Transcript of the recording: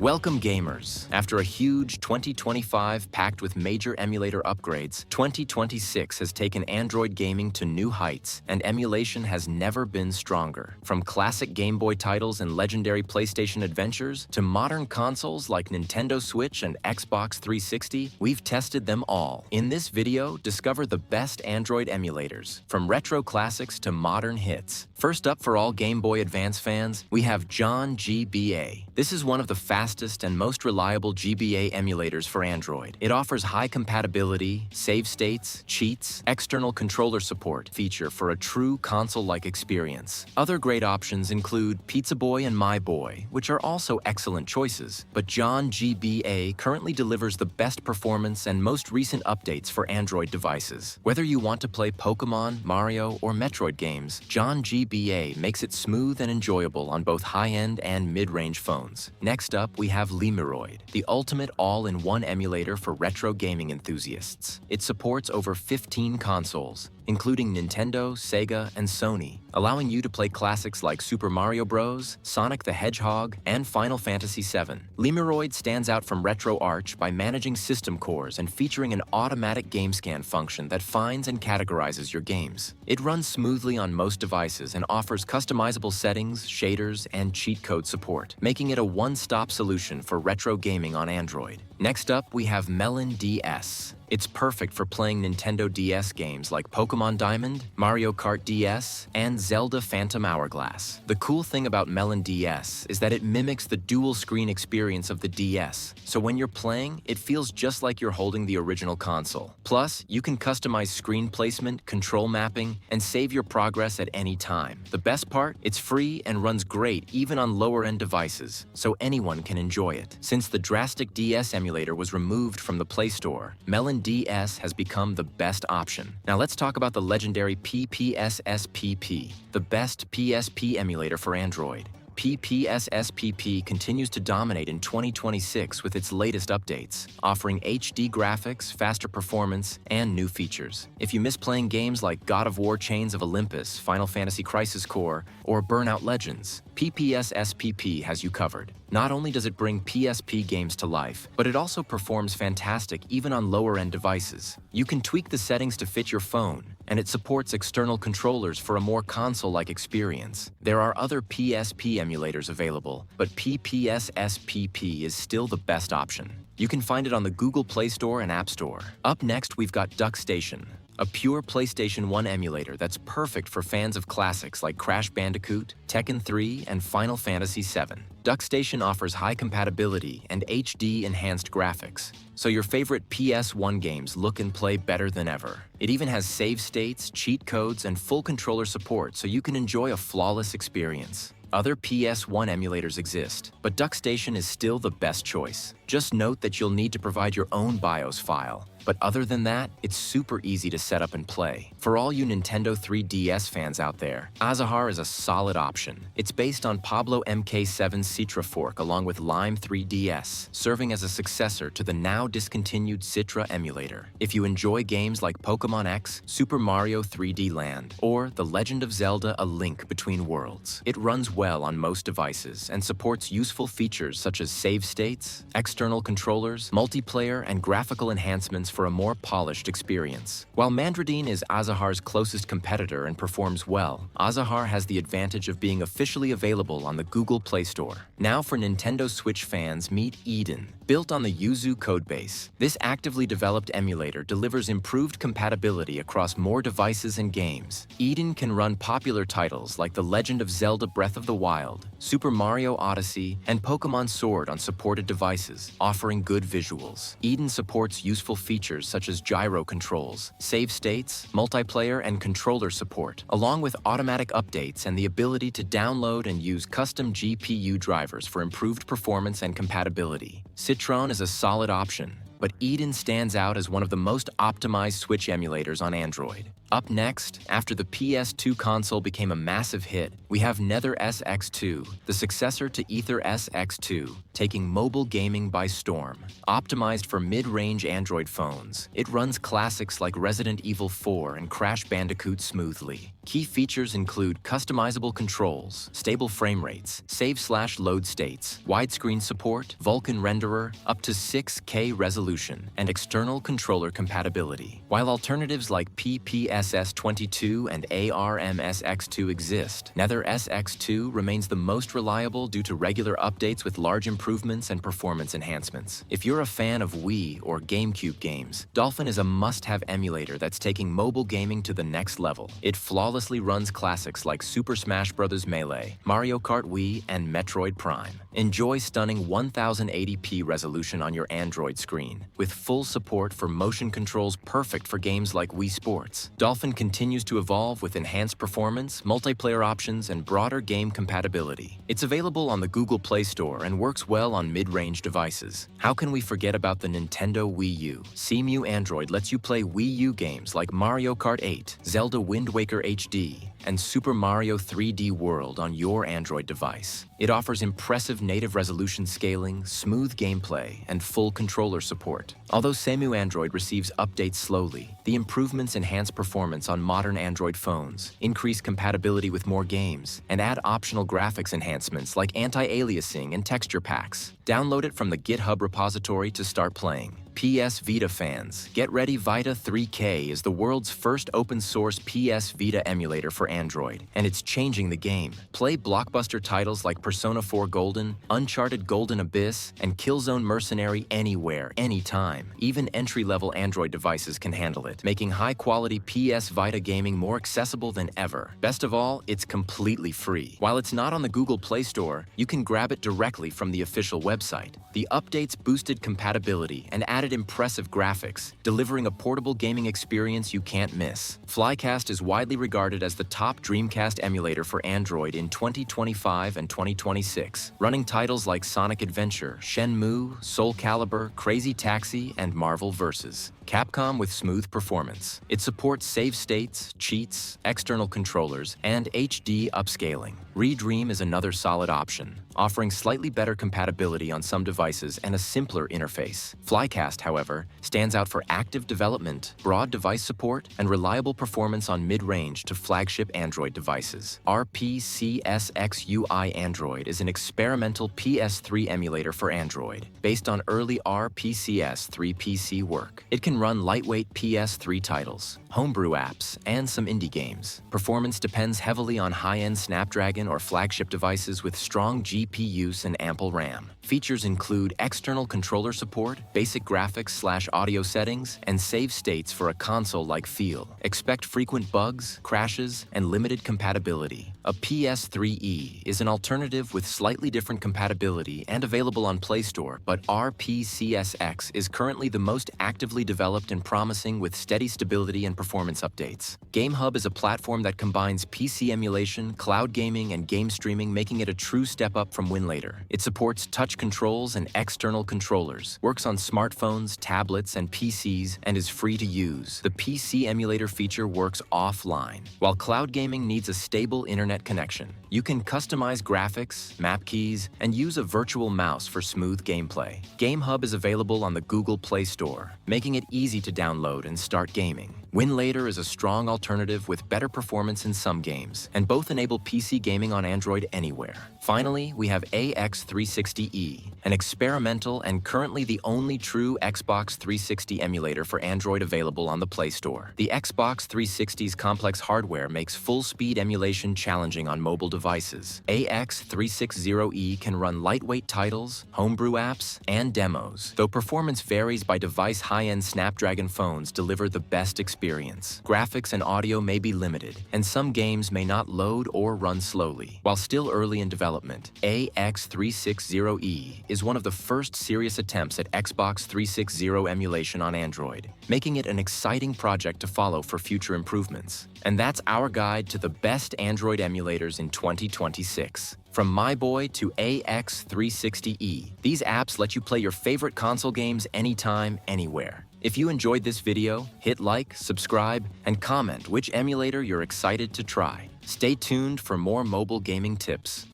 Welcome gamers! After a huge 2025 packed with major emulator upgrades, 2026 has taken Android gaming to new heights, and emulation has never been stronger. From classic Game Boy titles and legendary PlayStation adventures, to modern consoles like Nintendo Switch and Xbox 360, we've tested them all. In this video, discover the best Android emulators, from retro classics to modern hits. First up for all Game Boy Advance fans, we have John GBA. This is one of the fastest and most reliable GBA emulators for Android. It offers high compatibility, save states, cheats, external controller support feature for a true console-like experience. Other great options include Pizza Boy and My Boy, which are also excellent choices, but John GBA currently delivers the best performance and most recent updates for Android devices. Whether you want to play Pokemon, Mario, or Metroid games, John GBA makes it smooth and enjoyable on both high-end and mid-range phones. Next up, we have Lemuroid, the ultimate all-in-one emulator for retro gaming enthusiasts. It supports over 15 consoles, including Nintendo, Sega, and Sony, allowing you to play classics like Super Mario Bros., Sonic the Hedgehog, and Final Fantasy VII. Lemuroid stands out from RetroArch by managing system cores and featuring an automatic game scan function that finds and categorizes your games. It runs smoothly on most devices and offers customizable settings, shaders, and cheat code support, making it a one-stop solution for retro gaming on Android. Next up, we have melonDS. It's perfect for playing Nintendo DS games like Pokemon Diamond, Mario Kart DS, and Zelda Phantom Hourglass. The cool thing about melonDS is that it mimics the dual-screen experience of the DS, so when you're playing, it feels just like you're holding the original console. Plus, you can customize screen placement, control mapping, and save your progress at any time. The best part? It's free and runs great even on lower-end devices, so anyone can enjoy it. Since the drastic DS emulator was removed from the Play Store, melonDS has become the best option. Now let's talk about the legendary PPSSPP, the best PSP emulator for Android. PPSSPP continues to dominate in 2026 with its latest updates, offering HD graphics, faster performance, and new features. If you miss playing games like God of War Chains of Olympus, Final Fantasy Crisis Core, or Burnout Legends, PPSSPP has you covered. Not only does it bring PSP games to life, but it also performs fantastic even on lower-end devices. You can tweak the settings to fit your phone, and it supports external controllers for a more console-like experience. There are other PSP emulators available, but PPSSPP is still the best option. You can find it on the Google Play Store and App Store. Up next, we've got DuckStation, a pure PlayStation 1 emulator that's perfect for fans of classics like Crash Bandicoot, Tekken 3, and Final Fantasy VII. DuckStation offers high compatibility and HD-enhanced graphics, so your favorite PS1 games look and play better than ever. It even has save states, cheat codes, and full controller support so you can enjoy a flawless experience. Other PS1 emulators exist, but DuckStation is still the best choice. Just note that you'll need to provide your own BIOS file, but other than that, it's super easy to set up and play. For all you Nintendo 3DS fans out there, Azahar is a solid option. It's based on Pablo MK7's Citra fork along with Lime 3DS, serving as a successor to the now discontinued Citra emulator. If you enjoy games like Pokemon X, Super Mario 3D Land, or The Legend of Zelda: A Link Between Worlds, it runs well on most devices and supports useful features such as save states, external controllers, multiplayer, and graphical enhancements for a more polished experience. While Mandradine is Azahar's closest competitor and performs well, Azahar has the advantage of being officially available on the Google Play Store. Now for Nintendo Switch fans, meet Eden. Built on the Yuzu codebase, this actively developed emulator delivers improved compatibility across more devices and games. Eden can run popular titles like The Legend of Zelda: Breath of the Wild, Super Mario Odyssey, and Pokemon Sword on supported devices, offering good visuals. Eden supports useful features such as gyro controls, save states, multiplayer, and controller support, along with automatic updates and the ability to download and use custom GPU drivers for improved performance and compatibility. Citron is a solid option, but Eden stands out as one of the most optimized Switch emulators on Android. Up next, after the PS2 console became a massive hit, we have NetherOS X2, the successor to AetherOS X2, taking mobile gaming by storm. Optimized for mid-range Android phones, it runs classics like Resident Evil 4 and Crash Bandicoot smoothly. Key features include customizable controls, stable frame rates, save/load states, widescreen support, Vulkan renderer, up to 6K resolution, and external controller compatibility. While alternatives like PPSSPP and ARMS-X2 exist, NetherOS X2 remains the most reliable due to regular updates with large improvements and performance enhancements. If you're a fan of Wii or GameCube games, Dolphin is a must-have emulator that's taking mobile gaming to the next level. It flawlessly runs classics like Super Smash Bros. Melee, Mario Kart Wii, and Metroid Prime. Enjoy stunning 1080p resolution on your Android screen, with full support for motion controls perfect for games like Wii Sports. Dolphin continues to evolve with enhanced performance, multiplayer options, and broader game compatibility. It's available on the Google Play Store and works well on mid-range devices. How can we forget about the Nintendo Wii U? Cemu Android lets you play Wii U games like Mario Kart 8, Zelda Wind Waker HD, and Super Mario 3D World on your Android device. It offers impressive native resolution scaling, smooth gameplay, and full controller support. Although Cemu Android receives updates slowly, the improvements enhance performance on modern Android phones, increase compatibility with more games, and add optional graphics enhancements like anti-aliasing and texture packs. Download it from the GitHub repository to start playing. PS Vita fans, get ready. Vita 3K is the world's first open-source PS Vita emulator for Android, and it's changing the game. Play blockbuster titles like Persona 4 Golden, Uncharted Golden Abyss, and Killzone Mercenary anywhere, anytime. Even entry-level Android devices can handle it, making high-quality PS Vita gaming more accessible than ever. Best of all, it's completely free. While it's not on the Google Play Store, you can grab it directly from the official website. The updates boosted compatibility and added impressive graphics, delivering a portable gaming experience you can't miss. Flycast is widely regarded as the top Dreamcast emulator for Android in 2025 and 2026, running titles like Sonic Adventure, Shenmue, Soul Calibur, Crazy Taxi, and Marvel vs. Capcom with smooth performance. It supports save states, cheats, external controllers, and HD upscaling. Redream is another solid option, offering slightly better compatibility on some devices and a simpler interface. Flycast, however, stands out for active development, broad device support, and reliable performance on mid-range to flagship Android devices. RPCSX UI Android is an experimental PS3 emulator for Android, based on early RPCS3 PC work. It can run lightweight PS3 titles, homebrew apps, and some indie games. Performance depends heavily on high-end Snapdragon or flagship devices with strong GPUs and ample RAM. Features include external controller support, basic graphics/audio settings, and save states for a console-like feel. Expect frequent bugs, crashes, and limited compatibility. A PS3e is an alternative with slightly different compatibility and available on Play Store, but RPCSX is currently the most actively developed and promising with steady stability and performance updates. GameHub is a platform that combines PC emulation, cloud gaming, and game streaming, making it a true step up from Winlator. It supports touch controls and external controllers, works on smartphones, tablets, and PCs, and is free to use. The PC emulator feature works offline, while cloud gaming needs a stable internet connection. You can customize graphics, map keys, and use a virtual mouse for smooth gameplay. GameHub is available on the Google Play Store, making it easy to download and start gaming. Winlator is a strong alternative with better performance in some games, and both enable PC gaming on Android anywhere. Finally, we have AX360E, an experimental and currently the only true Xbox 360 emulator for Android available on the Play Store. The Xbox 360's complex hardware makes full-speed emulation challenging on mobile devices. AX360E can run lightweight titles, homebrew apps, and demos. Though performance varies by device, high-end Snapdragon phones deliver the best experience. Graphics and audio may be limited, and some games may not load or run slowly. While still early in development, AX360E is one of the first serious attempts at Xbox 360 emulation on Android, making it an exciting project to follow for future improvements. And that's our guide to the best Android emulators in 2026. From My Boy to AX360E, these apps let you play your favorite console games anytime, anywhere. If you enjoyed this video, hit like, subscribe, and comment which emulator you're excited to try. Stay tuned for more mobile gaming tips.